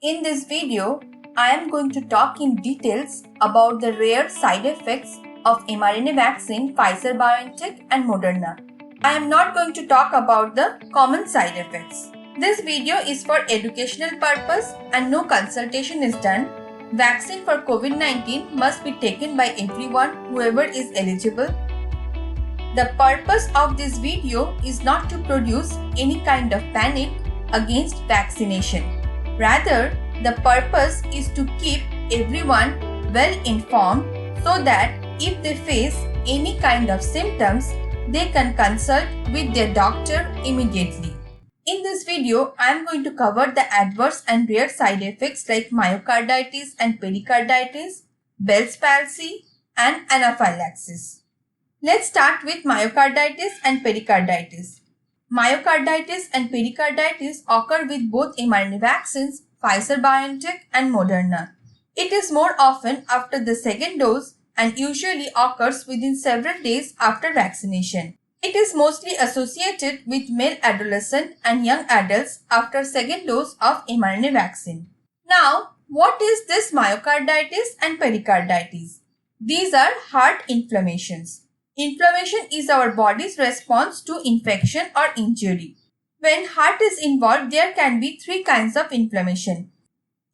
In this video, I am going to talk in details about the rare side effects of mRNA vaccine Pfizer-BioNTech and Moderna. I am not going to talk about the common side effects. This video is for educational purpose and no consultation is done. Vaccine for COVID-19 must be taken by everyone, whoever is eligible. The purpose of this video is not to produce any kind of panic against vaccination. Rather, the purpose is to keep everyone well informed so that if they face any kind of symptoms, they can consult with their doctor immediately. In this video, I am going to cover the adverse and rare side effects like myocarditis and pericarditis, Bell's palsy, and anaphylaxis. Let's start with myocarditis and pericarditis. Myocarditis and pericarditis occur with both mRNA vaccines, Pfizer-BioNTech and Moderna. It is more often after the second dose and usually occurs within several days after vaccination. It is mostly associated with male adolescent and young adults after second dose of mRNA vaccine. Now, what is this myocarditis and pericarditis? These are heart inflammations. Inflammation is our body's response to infection or injury. When heart is involved, there can be three kinds of inflammation.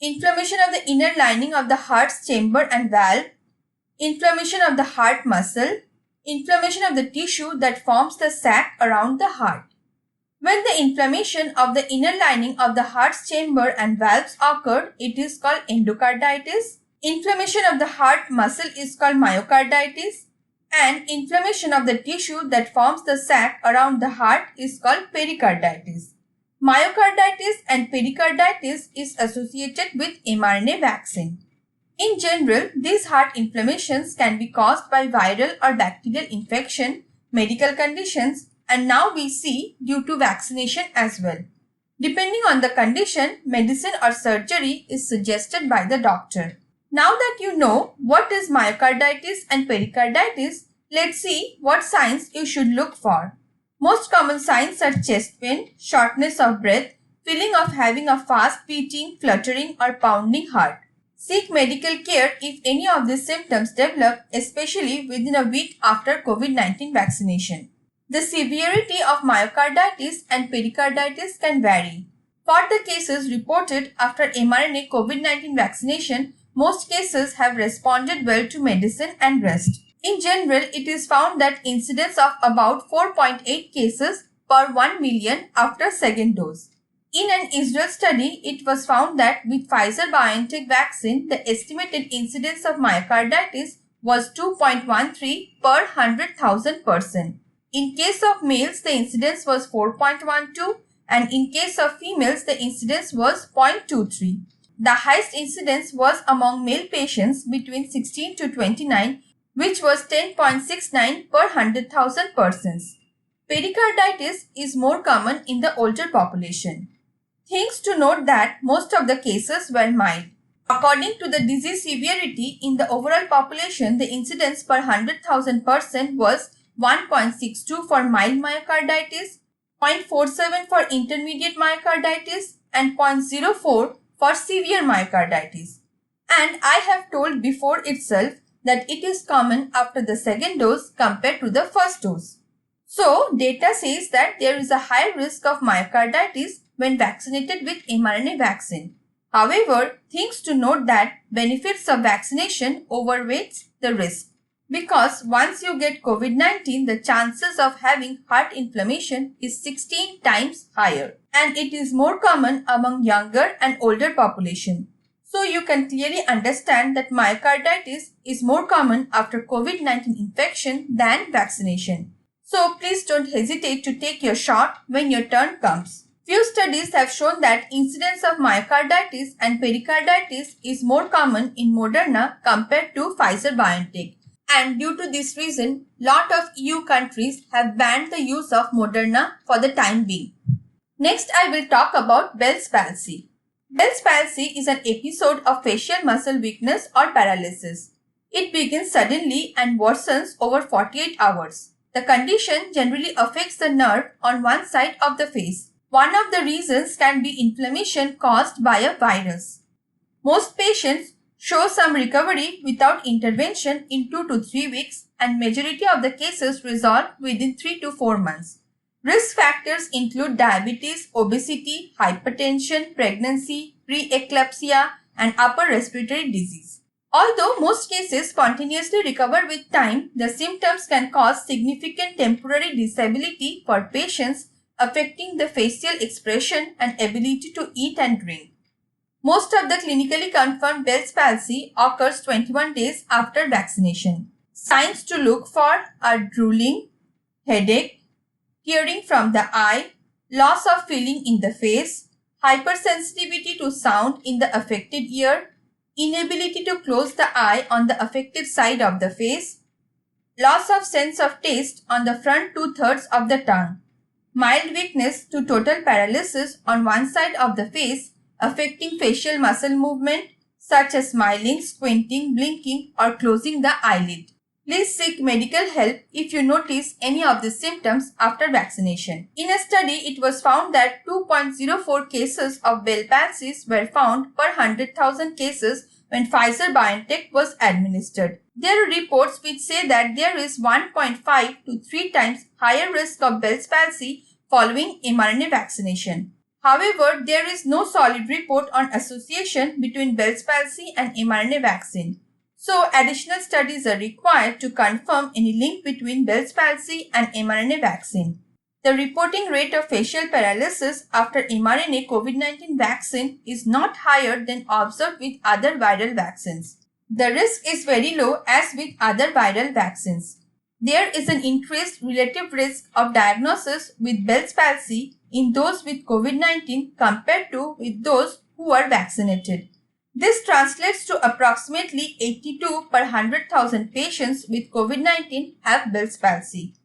Inflammation of the inner lining of the heart's chamber and valve, inflammation of the heart muscle, inflammation of the tissue that forms the sac around the heart. When the inflammation of the inner lining of the heart's chamber and valves occurred, it is called endocarditis. Inflammation of the heart muscle is called myocarditis. And inflammation of the tissue that forms the sac around the heart is called pericarditis. Myocarditis and pericarditis is associated with mRNA vaccine. In general, these heart inflammations can be caused by viral or bacterial infection, medical conditions, and now we see due to vaccination as well. Depending on the condition, medicine or surgery is suggested by the doctor. Now that you know what is myocarditis and pericarditis, let's see what signs you should look for. Most common signs are chest pain, shortness of breath, feeling of having a fast beating, fluttering or pounding heart. Seek medical care if any of these symptoms develop, especially within a week after COVID-19 vaccination. The severity of myocarditis and pericarditis can vary. For the cases reported after mRNA COVID-19 vaccination, most cases have responded well to medicine and rest. In general, it is found that incidence of about 4.8 cases per 1 million after second dose. In an Israel study, it was found that with Pfizer-BioNTech vaccine, the estimated incidence of myocarditis was 2.13 per 100,000 person. In case of males, the incidence was 4.12 and in case of females, the incidence was 0.23. The highest incidence was among male patients between 16 to 29, which was 10.69 per 100,000 persons. Pericarditis is more common in the older population. Things to note that most of the cases were mild. According to the disease severity in the overall population, the incidence per 100,000 person was 1.62 for mild myocarditis, 0.47 for intermediate myocarditis, and 0.04 for severe myocarditis. And I have told before itself that it is common after the second dose compared to the first dose. So, data says that there is a high risk of myocarditis when vaccinated with mRNA vaccine. However, things to note that benefits of vaccination overweights the risk. Because once you get COVID-19, the chances of having heart inflammation is 16 times higher. And it is more common among younger and older population. So you can clearly understand that myocarditis is more common after COVID-19 infection than vaccination. So please don't hesitate to take your shot when your turn comes. Few studies have shown that incidence of myocarditis and pericarditis is more common in Moderna compared to Pfizer-BioNTech. And due to this reason, lot of EU countries have banned the use of Moderna for the time being. Next, I will talk about Bell's palsy. Bell's palsy is an episode of facial muscle weakness or paralysis. It begins suddenly and worsens over 48 hours. The condition generally affects the nerve on one side of the face. One of the reasons can be inflammation caused by a virus. Most patients show some recovery without intervention in 2 to 3 weeks, and majority of the cases resolve within 3 to 4 months. Risk factors include diabetes, obesity, hypertension, pregnancy, preeclampsia, and upper respiratory disease. Although most cases spontaneously recover with time, the symptoms can cause significant temporary disability for patients, affecting the facial expression and ability to eat and drink. Most of the clinically confirmed Bell's palsy occurs 21 days after vaccination. Signs to look for are drooling, headache, tearing from the eye, loss of feeling in the face, hypersensitivity to sound in the affected ear, inability to close the eye on the affected side of the face, loss of sense of taste on the front 2/3 of the tongue, mild weakness to total paralysis on one side of the face, affecting facial muscle movement such as smiling, squinting, blinking, or closing the eyelid. Please seek medical help if you notice any of the symptoms after vaccination. In a study, it was found that 2.04 cases of Bell palsies were found per 100,000 cases when Pfizer-BioNTech was administered. There are reports which say that there is 1.5 to 3 times higher risk of Bell's palsy following mRNA vaccination. However, there is no solid report on association between Bell's palsy and mRNA vaccine. So, additional studies are required to confirm any link between Bell's palsy and mRNA vaccine. The reporting rate of facial paralysis after mRNA COVID-19 vaccine is not higher than observed with other viral vaccines. The risk is very low as with other viral vaccines. There is an increased relative risk of diagnosis with Bell's palsy in those with COVID-19 compared to with those who are vaccinated. This translates to approximately 82 per 100,000 patients with COVID-19 have Bell's palsy.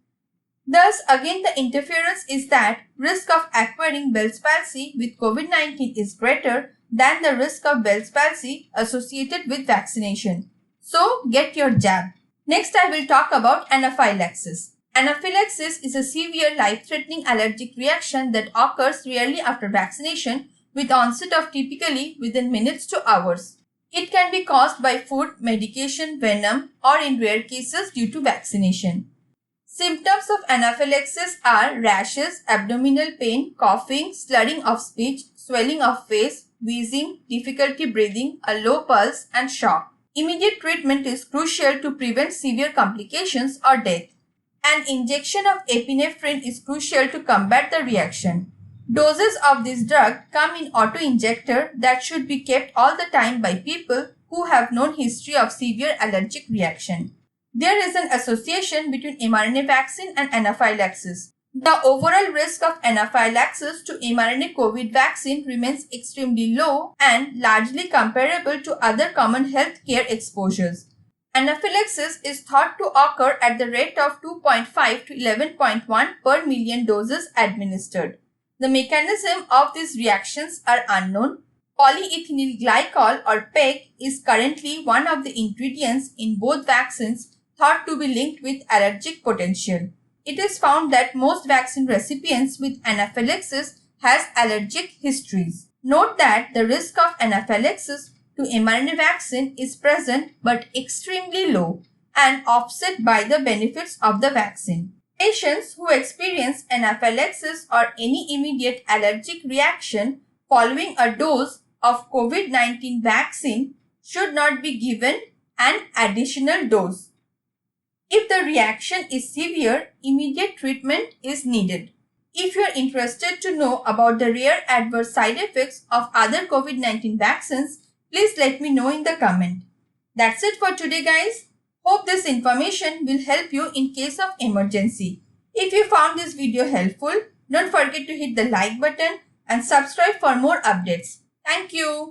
Thus, again the interference is that risk of acquiring Bell's palsy with COVID-19 is greater than the risk of Bell's palsy associated with vaccination. So, get your jab. Next, I will talk about anaphylaxis. Anaphylaxis is a severe life-threatening allergic reaction that occurs rarely after vaccination, with onset of typically within minutes to hours. It can be caused by food, medication, venom, or in rare cases due to vaccination. Symptoms of anaphylaxis are rashes, abdominal pain, coughing, slurring of speech, swelling of face, wheezing, difficulty breathing, a low pulse, and shock. Immediate treatment is crucial to prevent severe complications or death. An injection of epinephrine is crucial to combat the reaction. Doses of this drug come in auto-injector that should be kept all the time by people who have known history of severe allergic reaction. There is an association between mRNA vaccine and anaphylaxis. The overall risk of anaphylaxis to mRNA COVID vaccine remains extremely low and largely comparable to other common healthcare exposures. Anaphylaxis is thought to occur at the rate of 2.5 to 11.1 per million doses administered. The mechanism of these reactions are unknown. Polyethylene glycol or PEG is currently one of the ingredients in both vaccines thought to be linked with allergic potential. It is found that most vaccine recipients with anaphylaxis has allergic histories. Note that the risk of anaphylaxis to mRNA vaccine is present but extremely low and offset by the benefits of the vaccine. Patients who experience anaphylaxis or any immediate allergic reaction following a dose of COVID-19 vaccine should not be given an additional dose. If the reaction is severe, immediate treatment is needed. If you are interested to know about the rare adverse side effects of other COVID-19 vaccines, please let me know in the comment. That's it for today, guys. Hope this information will help you in case of emergency. If you found this video helpful, don't forget to hit the like button and subscribe for more updates. Thank you.